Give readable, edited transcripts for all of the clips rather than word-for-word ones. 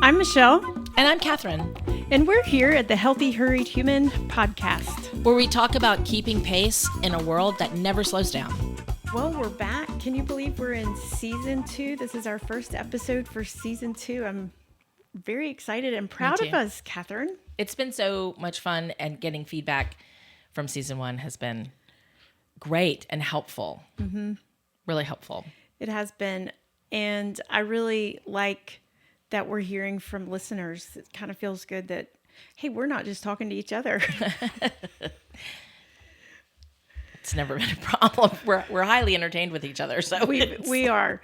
I'm Michelle, And I'm Catherine, and we're here at the Healthy, Hurried Human podcast. where we talk about keeping pace in a world that never slows down. Well, we're back. Can you believe we're in season 2? This is our first episode for season 2. I'm very excited and proud of us, Catherine. It's been so much fun, and getting feedback from season 1 has been great and helpful. Mm-hmm. Really helpful. It has been, and I really like that we're hearing from listeners. It kind of feels good that, hey, we're not just talking to each other. It's never been a problem. We're highly entertained with each other. So we are.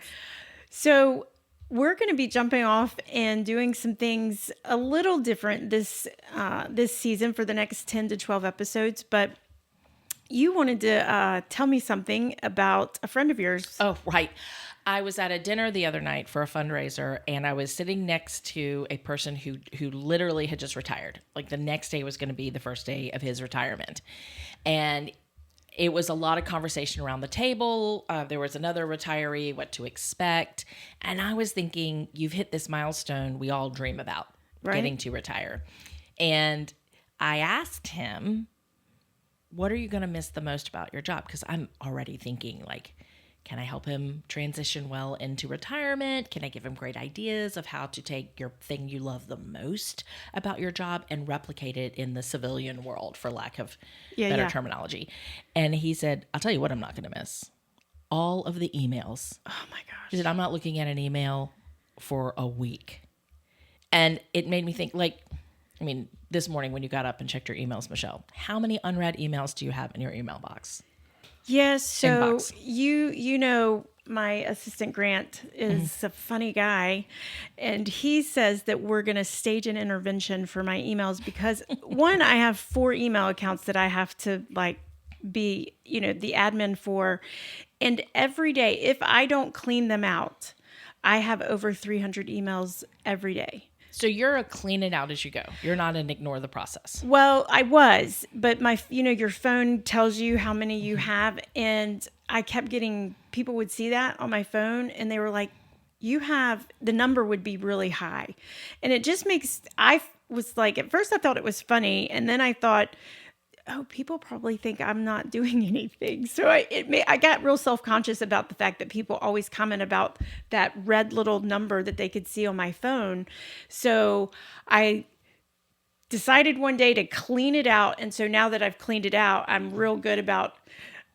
So we're going to be jumping off and doing some things a little different this season for the next 10 to 12 episodes. But you wanted to tell me something about a friend of yours. Oh, right. I was at a dinner the other night for a fundraiser, and I was sitting next to a person who literally had just retired. Like the next day was going to be the first day of his retirement. And it was a lot of conversation around the table. There was another retiree, what to expect. And I was thinking, you've hit this milestone we all dream about, right? Getting to retire. And I asked him, what are you going to miss the most about your job? Because I'm already thinking, like, can I help him transition well into retirement? Can I give him great ideas of how to take your thing you love the most about your job and replicate it in the civilian world, for lack of better terminology? And he said, I'll tell you what I'm not going to miss. All of the emails. Oh my gosh. He said, I'm not looking at an email for a week. And it made me think, like, I mean, this morning when you got up and checked your emails, Michelle, how many unread emails do you have in your email box? Yes, so Inbox. you know my assistant Grant is a funny guy, and he says that we're going to stage an intervention for my emails because one, I have 4 email accounts that I have to be, the admin for, and every day if I don't clean them out, I have over 300 emails every day. So you're a clean it out as you go. You're not an ignore the process. Well, I was, but your phone tells you how many you have. And I kept getting, people would see that on my phone and they were like, the number would be really high. And it just I was like, at first I thought it was funny. And then I thought, oh, people probably think I'm not doing anything. So I got real self-conscious about the fact that people always comment about that red little number that they could see on my phone. So I decided one day to clean it out. And so now that I've cleaned it out, I'm real good about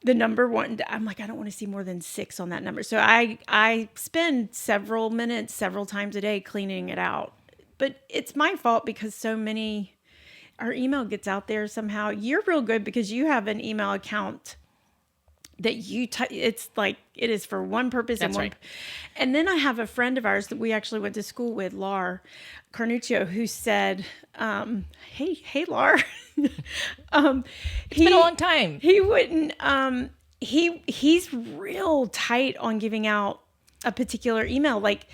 the number one. I'm like, I don't want to see more than 6 on that number. So I spend several minutes, several times a day cleaning it out. But it's my fault because our email gets out there somehow. You're real good because you have an email account that it's like it is for one purpose. That's right. And then I have a friend of ours that we actually went to school with, Lar Carnuccio, who said, hey, Lar. It's been a long time. He wouldn't, he's real tight on giving out a particular email. Like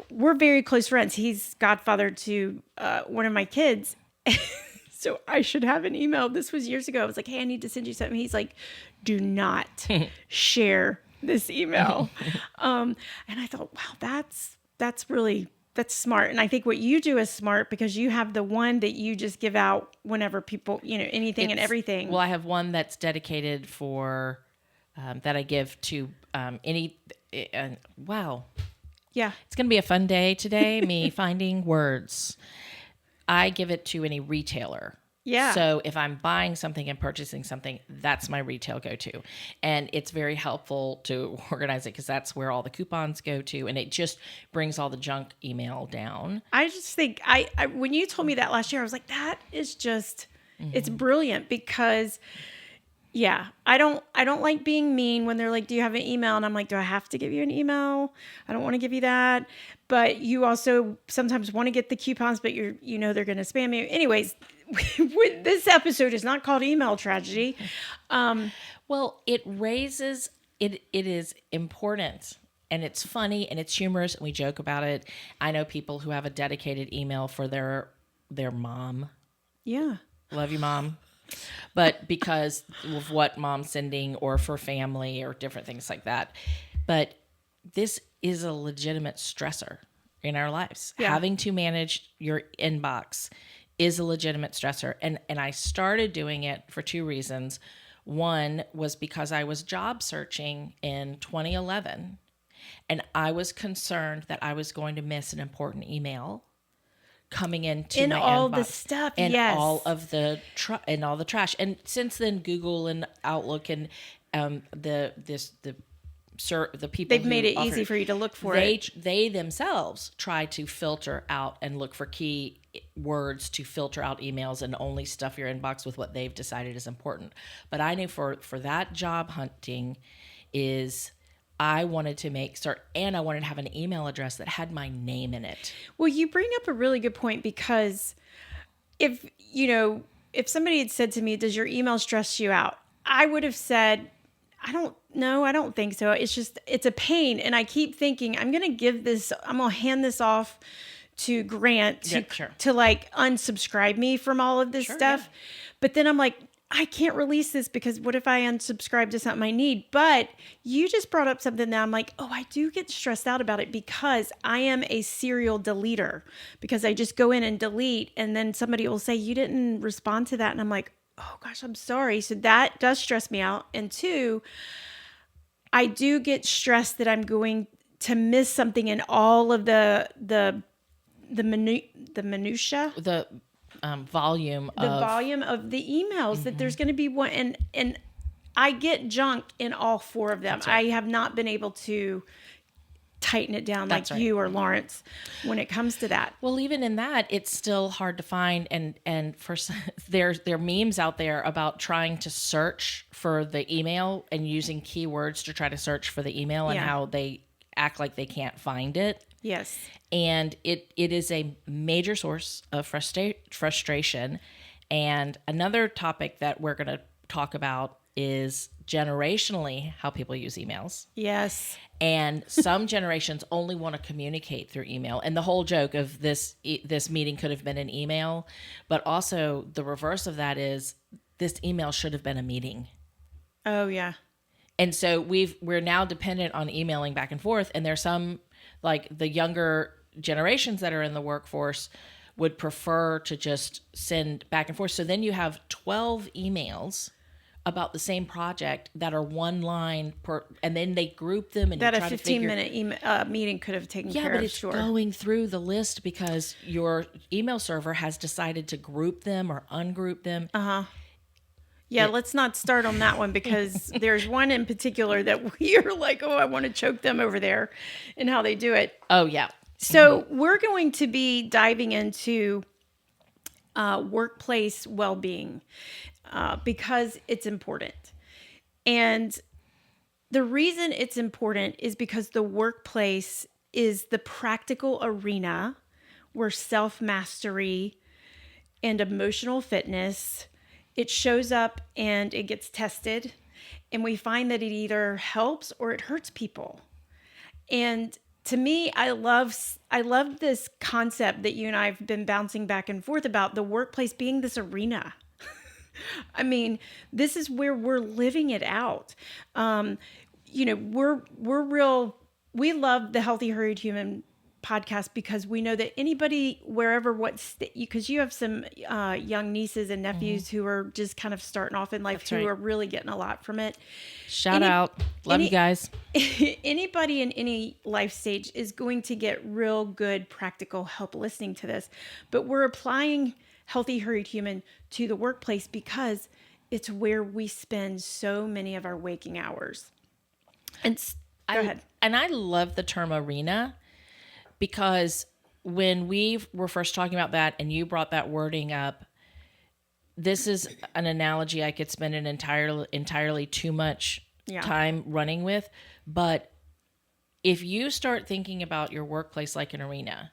we're very close friends. He's godfather to one of my kids. So I should have an email. This was years ago. I was like, hey, I need to send you something. He's like, do not share this email. And I thought, wow, that's smart. And I think what you do is smart because you have the one that you just give out whenever people, anything and everything. Well, I have one that's dedicated for, that I give to any, wow. Yeah. It's going to be a fun day today, me finding words. I give it to any retailer. Yeah. So if I'm buying something and purchasing something, that's my retail go-to. And it's very helpful to organize it because that's where all the coupons go to. And it just brings all the junk email down. I just think I when you told me that last year, I was like, that is just, it's brilliant because I don't like being mean when they're like, do you have an email? And I'm like, do I have to give you an email? I don't want to give you that. But you also sometimes want to get the coupons, but they're going to spam you. Anyways, this episode is not called Email Tragedy. Well, it is important and it's funny and it's humorous and we joke about it. I know people who have a dedicated email for their mom. Yeah. Love you, Mom. But because of what mom's sending or for family or different things like that. But this is a legitimate stressor. our lives. Yeah. Having to manage your inbox is a legitimate stressor. And I started doing it for two reasons. One was because I was job searching in 2011, and I was concerned that I was going to miss an important email coming into my all inbox the stuff, and yes. all of the and all the trash. And since then, Google and Outlook and the people They've made it easy for you to look for it. They themselves try to filter out and look for key words to filter out emails and only stuff your inbox with what they've decided is important. But I knew for that job hunting is I wanted to make certain, and I wanted to have an email address that had my name in it. Well, you bring up a really good point, because if somebody had said to me, does your email stress you out? I would have said, I don't think so. It's a pain. And I keep thinking, I'm going to hand this off to Grant to like unsubscribe me from all of this stuff. Yeah. But then I'm like, I can't release this, because what if I unsubscribe to something I need? But you just brought up something that I'm like, oh, I do get stressed out about it, because I am a serial deleter, because I just go in and delete, and then somebody will say, you didn't respond to that. And I'm like, oh gosh, I'm sorry. So that does stress me out. And two, I do get stressed that I'm going to miss something in all of the minutia. Volume of the emails, that there's going to be one, and I get junk in all four of them. Right. I have not been able to tighten it down you or Lawrence when it comes to that. Well, even in that, it's still hard to find, and for there are memes out there about trying to search for the email and using keywords to try to search for the email, and how they act like they can't find it. Yes. And it is a major source of frustration. And another topic that we're going to talk about is generationally how people use emails. Yes. And some generations only want to communicate through email. And the whole joke of this meeting could have been an email, but also the reverse of that is this email should have been a meeting. Oh yeah. And so we're now dependent on emailing back and forth. And there's some, like the younger generations that are in the workforce would prefer to just send back and forth. So then you have 12 emails about the same project that are one line per, and then they group them and that you a try 15-minute meeting could have taken care of. Yeah, but it's going through the list because your email server has decided to group them or ungroup them. Yeah, let's not start on that one, because there's one in particular that we are like, oh, I want to choke them over there and how they do it. Oh, yeah. So we're going to be diving into workplace well-being because it's important. And the reason it's important is because the workplace is the practical arena where self-mastery and emotional fitness, it shows up and it gets tested. And we find that it either helps or it hurts people. And to me, I love this concept that you and I have been bouncing back and forth about, the workplace being this arena. I mean, this is where we're living it out. We love the Healthy Hurried Human podcast because we know that anybody, wherever, because you have some young nieces and nephews who are just kind of starting off in life, who are really getting a lot from it. Shout out. Love you guys. Anybody in any life stage is going to get real good practical help listening to this. But we're applying Healthy Hurried Human to the workplace because it's where we spend so many of our waking hours. And go ahead. And I love the term arena, because when we were first talking about that and you brought that wording up, this is an analogy I could spend an entirely too much time running with. But if you start thinking about your workplace like an arena,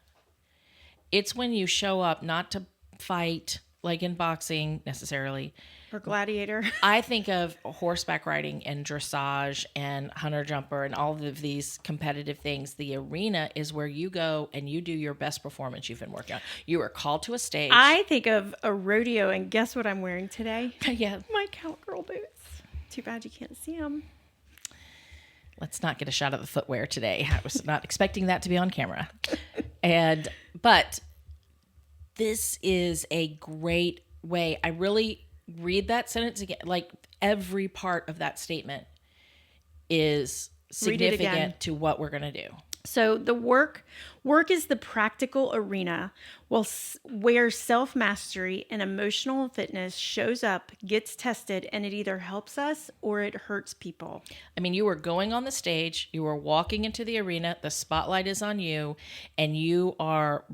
it's when you show up not to fight like in boxing necessarily. Or gladiator. I think of horseback riding and dressage and hunter jumper and all of these competitive things. The arena is where you go and you do your best performance you've been working on. You are called to a stage. I think of a rodeo, and guess what I'm wearing today? Yeah. My cowgirl boots. Too bad you can't see them. Let's not get a shot of the footwear today. I was not expecting that to be on camera. But this is a great way. I really read that sentence again. Like every part of that statement is Read it again. significant to what we're going to do. So the work is the practical arena where self-mastery and emotional fitness shows up, gets tested, and it either helps us or it hurts people. I mean, you are going on the stage, you are walking into the arena, the spotlight is on you, and you are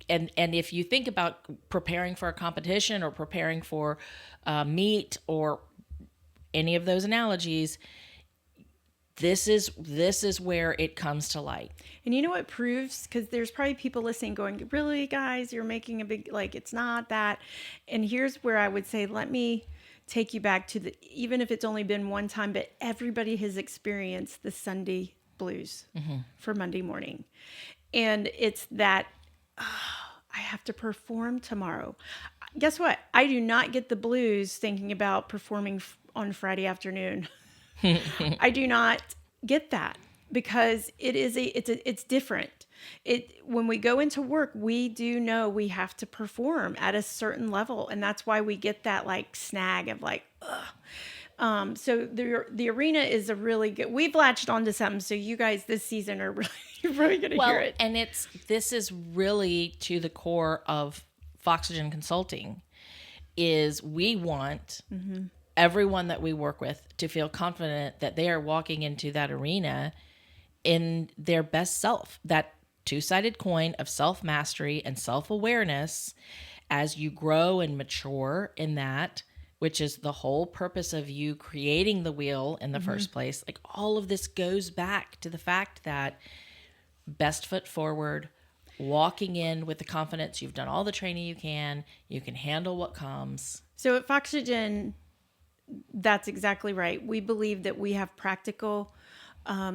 and if you think about preparing for a competition or preparing for a meet or any of those analogies, this is where it comes to light. And you know what proves? Because there's probably people listening going, really, guys, you're making a big, like, it's not that. And here's where I would say, let me take you back to even if it's only been one time, but everybody has experienced the Sunday blues for Monday morning. And it's that, I have to perform tomorrow. Guess what? I do not get the blues thinking about performing on Friday afternoon. I do not get that because it's different. When we go into work, we do know we have to perform at a certain level, and that's why we get that like snag of like, ugh. So the arena is a really good. We've latched onto something, so you guys this season are really going to hear it. And this is really to the core of Foxygen Consulting. Is we want everyone that we work with to feel confident that they are walking into that arena in their best self, that two-sided coin of self-mastery and self-awareness as you grow and mature in that, which is the whole purpose of you creating the wheel in the first place. Like all of this goes back to the fact that best foot forward, walking in with the confidence you've done all the training you can handle what comes. So at Foxygen, that's exactly right. We believe that we have practical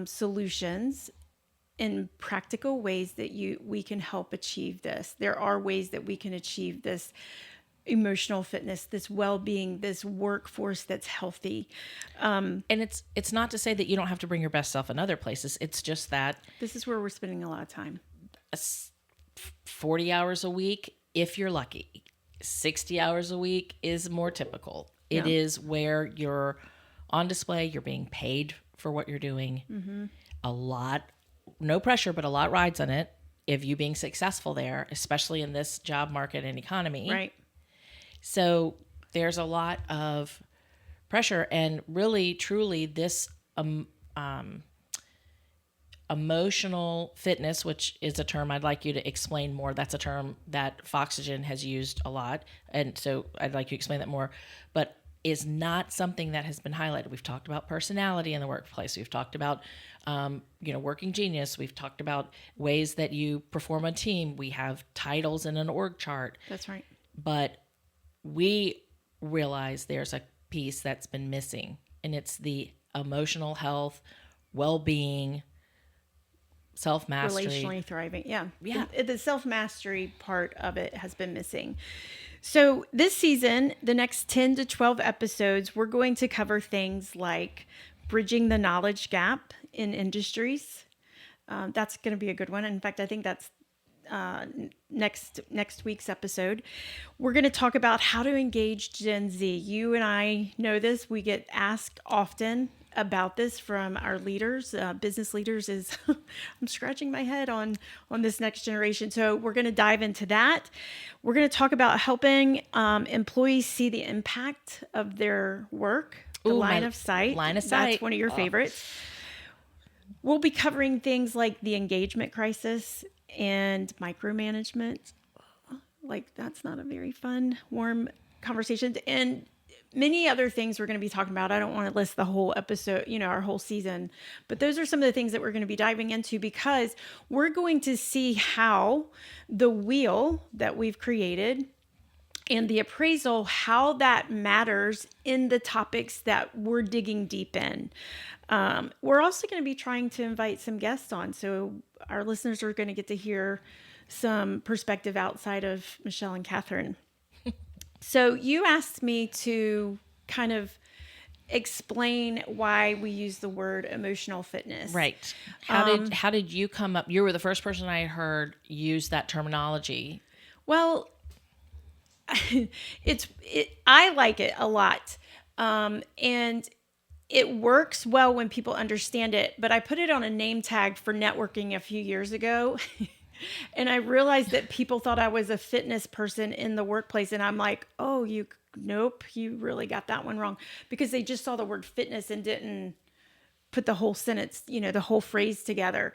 solutions in practical ways that we can help achieve this. There are ways that we can achieve this emotional fitness, this well-being, this workforce that's healthy. And it's not to say that you don't have to bring your best self in other places. It's just that this is where we're spending a lot of time. 40 hours a week, if you're lucky. 60 hours a week is more typical. It is where you're on display, you're being paid for what you're doing. A lot, no pressure, but a lot rides on it of you being successful there, especially in this job market and economy. Right. So there's a lot of pressure, and really, truly, this emotional fitness, which is a term I'd like you to explain more. That's a term that Foxygen has used a lot. And so I'd like you to explain that more, but is not something that has been highlighted. We've talked about personality in the workplace. We've talked about, working genius. We've talked about ways that you perform a team. We have titles in an org chart. That's right. But we realize there's a piece that's been missing, and it's the emotional health, well-being, self-mastery. Relationally thriving. Yeah. Yeah. The self-mastery part of it has been missing. So this season, the next 10 to 12 episodes, we're going to cover things like bridging the knowledge gap in industries. That's going to be a good one. In fact, I think that's next week's episode. We're going to talk about how to engage Gen Z. You and I know this. We get asked often about this from our leaders, business leaders. I'm scratching my head on this next generation. So we're going to dive into that. We're going to talk about helping employees see the impact of their work, the line of sight. Line of sight. That's one of your favorites. We'll be covering things like the engagement crisis and micromanagement. Like, that's not a very fun, warm conversation. And many other things we're going to be talking about. I don't want to list the whole episode, our whole season, but those are some of the things that we're going to be diving into, because we're going to see how the wheel that we've created and the appraisal, how that matters in the topics that we're digging deep in. We're also going to be trying to invite some guests on, so our listeners are going to get to hear some perspective outside of Michelle and Catherine. So you asked me to kind of explain why we use the word emotional fitness. Right. How did you come up? You were the first person I heard use that terminology. Well, I like it a lot. And it works well when people understand it, but I put it on a name tag for networking a few years ago. And I realized that people thought I was a fitness person in the workplace. And I'm like, oh, nope, you really got that one wrong. Because they just saw the word fitness and didn't put the whole sentence, the whole phrase together.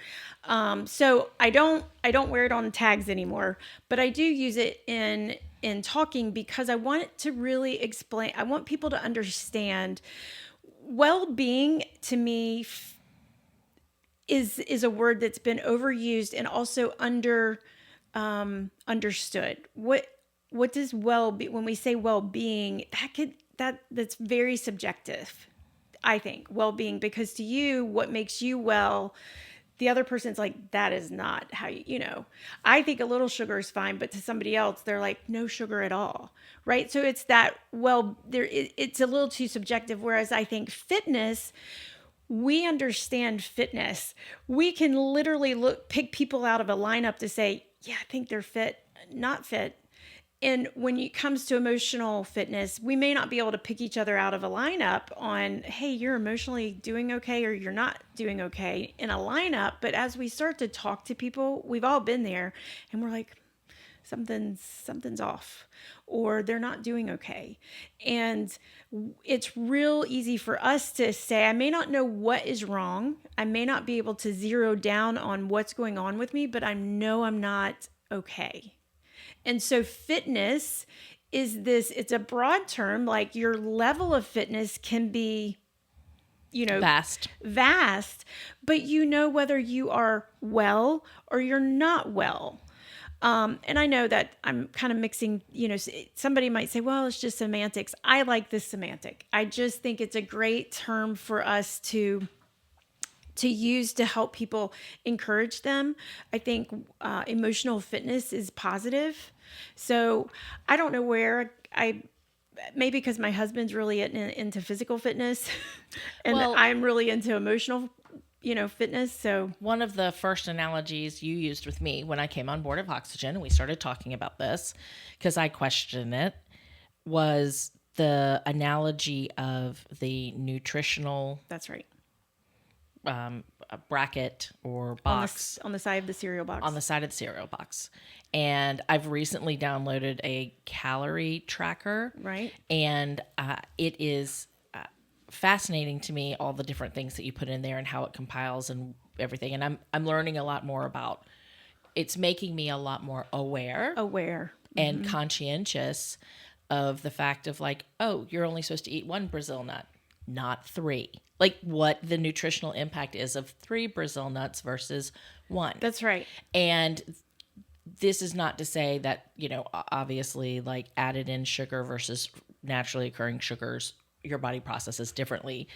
So I don't wear it on tags anymore, but I do use it in talking because I want it to really explain. I want people to understand well-being to me is a word that's been overused and also understood. What does when we say well-being, that's very subjective. I think well-being, because to you, what makes you well, the other person's like, that is not how I think a little sugar is fine, but to somebody else, they're like, no sugar at all. Right. So it's it's a little too subjective. Whereas I think fitness, we understand fitness. We can literally pick people out of a lineup to say, yeah, I think they're fit, not fit. And when it comes to emotional fitness, we may not be able to pick each other out of a lineup on, hey, you're emotionally doing okay or you're not doing okay in a lineup. But as we start to talk to people, we've all been there and we're like, something's off, or they're not doing okay. And it's real easy for us to say, I may not know what is wrong. I may not be able to zero down on what's going on with me, but I know I'm not okay. And so fitness it's a broad term, like your level of fitness can be, vast, but whether you are well or you're not well. And I know that I'm kind of mixing, somebody might say, well, it's just semantics. I like this semantic. I just think it's a great term for us to use to help people, encourage them. I think emotional fitness is positive. So I don't know where maybe because my husband's really into physical fitness and I'm really into emotional, fitness. So one of the first analogies you used with me when I came on board of Oxygen and we started talking about this, because I questioned it, was the analogy of the nutritional. That's right. A bracket or box on the side of the cereal box. On the side of the cereal box. And I've recently downloaded a calorie tracker. Right. And it is fascinating to me, all the different things that you put in there and how it compiles and everything. And I'm learning a lot more about. It's making me a lot more aware and conscientious of the fact of like, oh, you're only supposed to eat one Brazil nut, not 3. Like what the nutritional impact is of 3 Brazil nuts versus 1. That's right. And this is not to say that, obviously like added in sugar versus naturally occurring sugars, your body processes differently,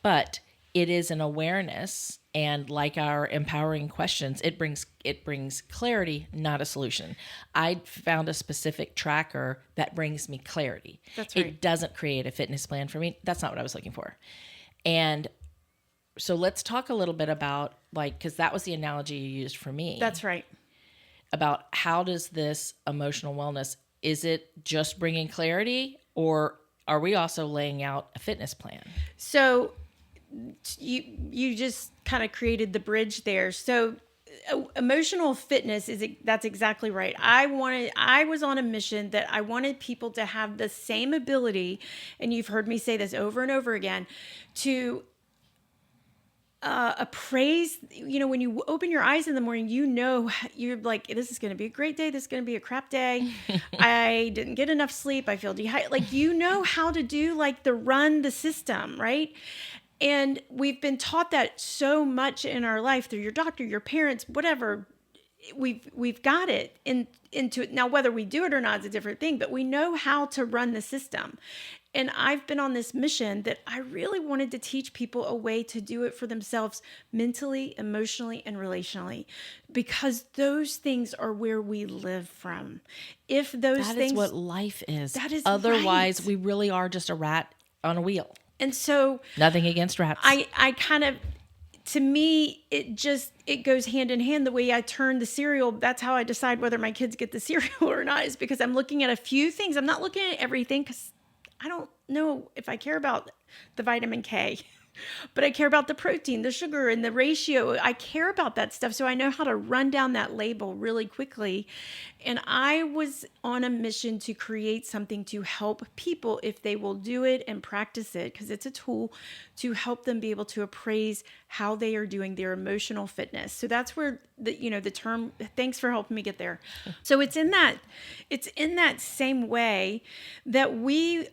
but it is an awareness. And like our empowering questions, it brings clarity, not a solution. I found a specific tracker that brings me clarity. That's right. It doesn't create a fitness plan for me. That's not what I was looking for. And so let's talk a little bit about because that was the analogy you used for me. That's right. About how does this emotional wellness, is it just bringing clarity or are we also laying out a fitness plan? So you just kind of created the bridge there. So emotional fitness that's exactly right. I was on a mission that I wanted people to have the same ability, and you've heard me say this over and over again, to appraise, when you open your eyes in the morning, you're like, this is going to be a great day. This is going to be a crap day. I didn't get enough sleep. I feel dehydrated. Like, how to do run the system, right? And we've been taught that so much in our life through your doctor, your parents, whatever. We've got it into it. Now, whether we do it or not is a different thing, but we know how to run the system. And I've been on this mission that I really wanted to teach people a way to do it for themselves mentally, emotionally, and relationally, because those things are where we live from. If those things, that is what life is. That is otherwise right. We really are just a rat on a wheel. And so Nothing against rats. I kind of, to me, it goes hand in hand. The way I turn the cereal, that's how I decide whether my kids get the cereal or not, is because I'm looking at a few things. I'm not looking at everything because I don't know if I care about the vitamin K, but I care about the protein, the sugar, and the ratio. I care about that stuff. So I know how to run down that label really quickly. And I was on a mission to create something to help people, if they will do it and practice it, because it's a tool to help them be able to appraise how they are doing their emotional fitness. So that's where the term, thanks for helping me get there. So it's in that same way that we,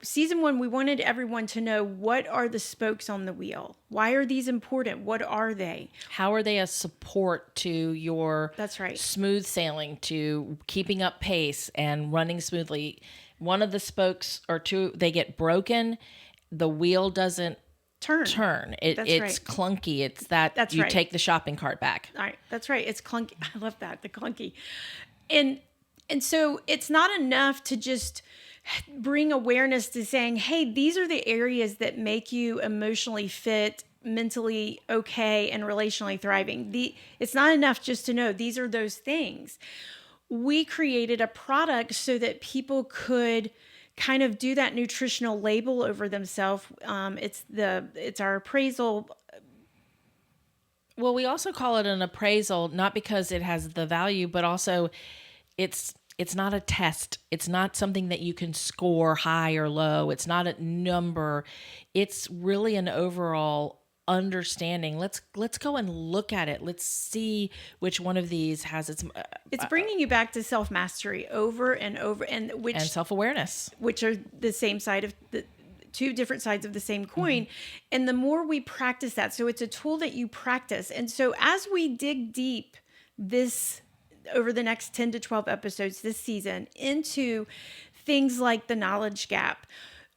season 1, we wanted everyone to know, what are the spokes on the wheel? Why are these important? What are they? How are they a support to your That's right. smooth sailing, to keeping up pace and running smoothly? One of the spokes or two, they get broken. The wheel doesn't turn. It's right. clunky. It's that That's you right. take the shopping cart back. All right. That's right. It's clunky. I love that. The clunky. And so it's not enough to just bring awareness to saying, hey, these are the areas that make you emotionally fit, mentally okay, and relationally thriving. It's not enough just to know these are those things. We created a product so that people could kind of do that nutritional label over themselves. It's our appraisal. Well, we also call it an appraisal, not because it has the value, but also it's not a test. It's not something that you can score high or low. It's not a number. It's really an overall understanding. Let's go and look at it. Let's see which one of these has its. It's bringing you back to self-mastery over and over, and self-awareness, which are the same side of the two different sides of the same coin. And the more we practice that, so it's a tool that you practice. And so as we dig deep over the next 10 to 12 episodes this season into things like the knowledge gap,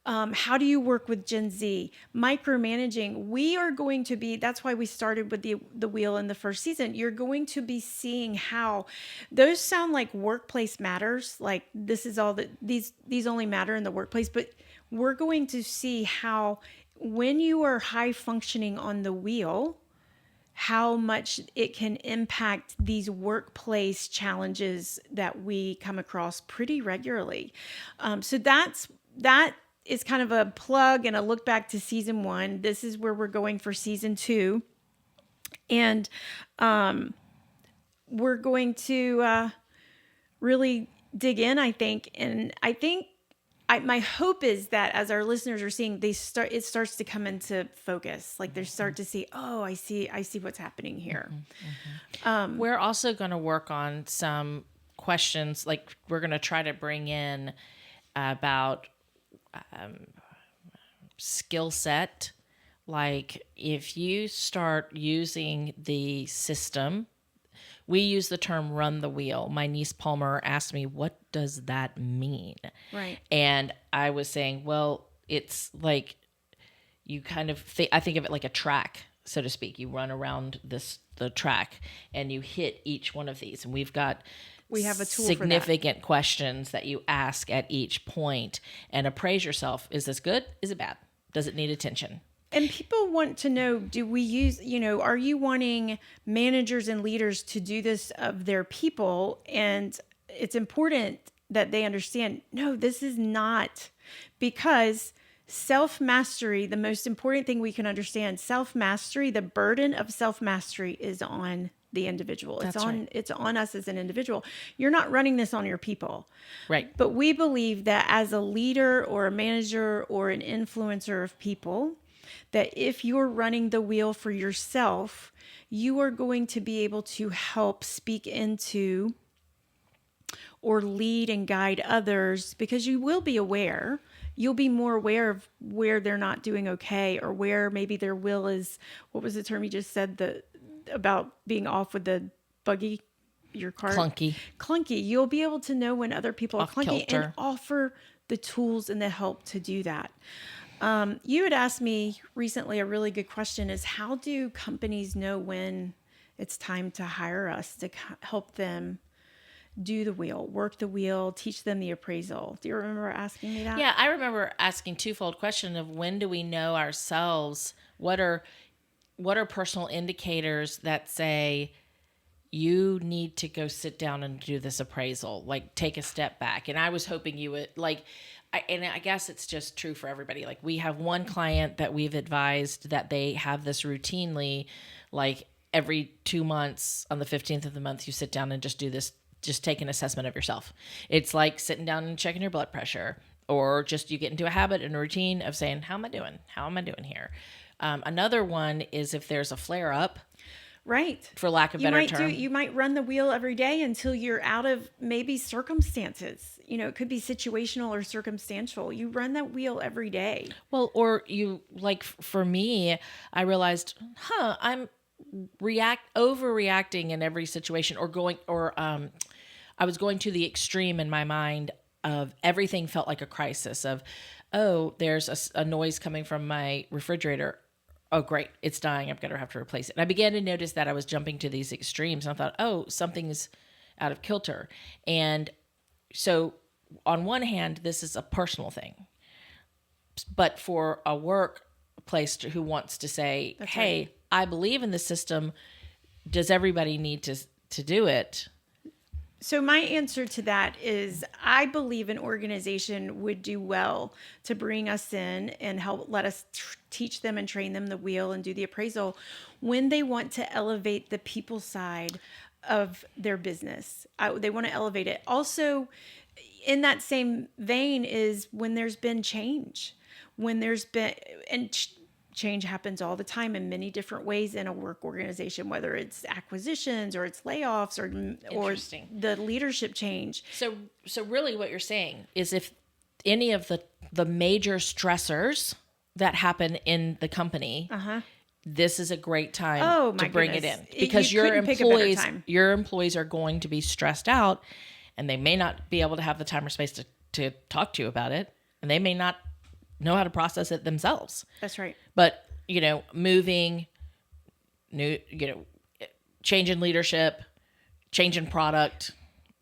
how do you work with Gen Z, micromanaging, we are going to be, that's why we started with the wheel in the first season. You're going to be seeing how those sound like workplace matters. Like this is all that these only matter in the workplace, but we're going to see how when you are high functioning on the wheel, how much it can impact these workplace challenges that we come across pretty regularly. So that is kind of a plug and a look back to season 1. This is where we're going for season 2. And we're going to really dig in, I think. And I think my hope is that as our listeners are seeing, it starts to come into focus. Like they start to see, oh, I see what's happening here. We're also going to work on some questions. Like we're going to try to bring in about skill set. Like if you start using the system, we use the term run the wheel. My niece Palmer asked me, what does that mean? Right. And I was saying, well, it's like you kind of I think of it like a track, so to speak. You run around the track and you hit each one of these. And we have a tool significant for that. Questions that you ask at each point and appraise yourself. Is this good? Is it bad? Does it need attention? And people want to know, do we use, are you wanting managers and leaders to do this of their people? And it's important that they understand, no, this is not, because self-mastery, the most important thing we can understand, self-mastery, the burden of self-mastery is on the individual. It's on us as an individual. You're not running this on your people. Right. But we believe that as a leader or a manager or an influencer of people, that if you're running the wheel for yourself, you are going to be able to help speak into or lead and guide others, because you will be aware. You'll be more aware of where they're not doing okay, or where maybe their will is, what was the term you just said, about being off with the buggy, your car? Clunky. You'll be able to know when other people are clunky and offer the tools and the help to do that. You had asked me recently a really good question is, how do companies know when it's time to hire us to help them do the wheel, work the wheel, teach them the appraisal. Do you remember asking me that? Yeah, I remember asking twofold question of when do we know ourselves? What are personal indicators that say you need to go sit down and do this appraisal, like take a step back? And I was hoping you would and I guess it's just true for everybody. Like we have one client that we've advised that they have this routinely, like every 2 months on the 15th of the month, you sit down and just do this, just take an assessment of yourself. It's like sitting down and checking your blood pressure, or just you get into a habit and a routine of saying, how am I doing? How am I doing here? Another one is if there's a flare up, right? For lack of a better term. You might run the wheel every day until you're out of maybe circumstances. You know, it could be situational or circumstantial. You run that wheel every day. Well, or you, like for me, I realized, I'm overreacting in every situation, I was going to the extreme in my mind of everything felt like a crisis of, oh, there's a noise coming from my refrigerator. Oh, great, it's dying. I'm going to have to replace it. And I began to notice that I was jumping to these extremes. And I thought, oh, something's out of kilter. And so on one hand, this is a personal thing. But for a workplace who wants to say, That's hey, right. I believe in the system, does everybody need to do it? So my answer to that is I believe an organization would do well to bring us in and help let us teach them and train them the wheel and do the appraisal when they want to elevate the people side of their business. They want to elevate it. Also, in that same vein is when there's been change, change happens all the time in many different ways in a work organization, whether it's acquisitions or it's layoffs or the leadership change. So really what you're saying is if any of the major stressors that happen in the company, this is a great time to bring it in, because your employees are going to be stressed out, and they may not be able to have the time or space to talk to you about it, and they may not know how to process it themselves. That's right. But, moving, change in leadership, change in product,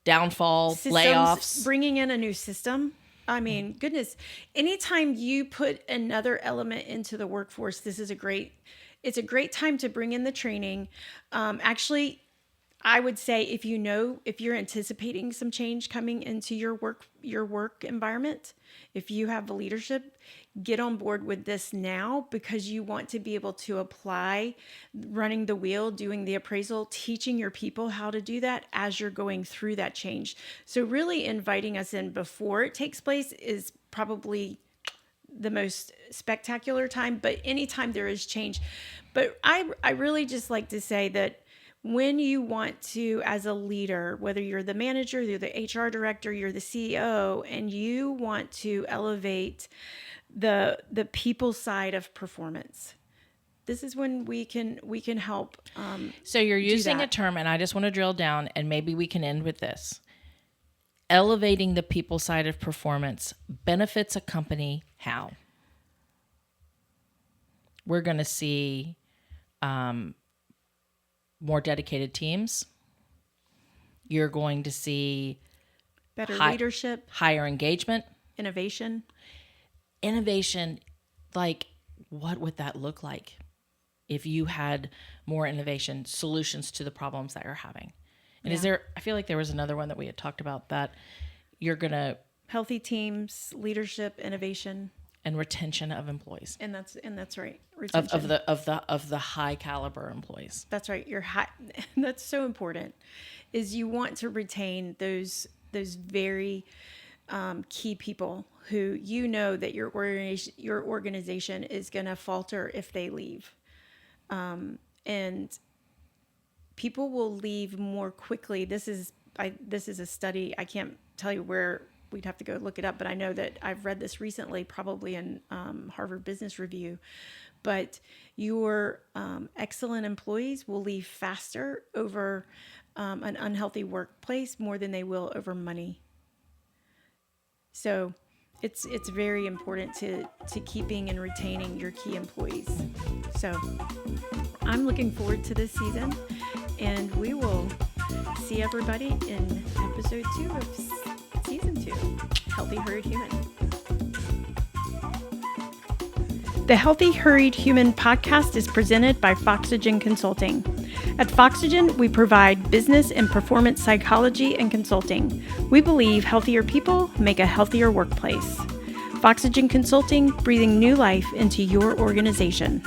downfall, Systems, layoffs. Bringing in a new system. I mean, goodness, anytime you put another element into the workforce, it's a great time to bring in the training. Actually, I would say if you're anticipating some change coming into your work environment, if you have the leadership, get on board with this now, because you want to be able to apply running the wheel, doing the appraisal, teaching your people how to do that as you're going through that change. So really inviting us in before it takes place is probably the most spectacular time, but anytime there is change. But I really just like to say that when you want to, as a leader, whether you're the manager, you're the HR director, you're the CEO, and you want to elevate the people side of performance, this is when we can help. So you're using a term, and I just want to drill down, and maybe we can end with this. Elevating the people side of performance benefits a company how? We're going to see more dedicated teams. You're going to see better leadership, higher engagement, innovation. Like, what would that look like if you had more innovation, solutions to the problems that you're having? And I feel like there was another one that we had talked about, that you're going to healthy teams, leadership, innovation, and retention of employees. And that's right. Retention of the high caliber employees. That's right. That's so important, is you want to retain those very key people who that your organization is going to falter if they leave. And people will leave more quickly. This is a study. I can't tell you where. We'd have to go look it up, but I know that I've read this recently, probably in Harvard Business Review. But your excellent employees will leave faster over an unhealthy workplace more than they will over money. So it's very important to keeping and retaining your key employees. So I'm looking forward to this season, and we will see everybody in episode 2 of season 2, Healthy Hurried Human. The Healthy Hurried Human podcast is presented by Foxygen Consulting. At Foxygen, we provide business and performance psychology and consulting. We believe healthier people make a healthier workplace. Foxygen Consulting, breathing new life into your organization.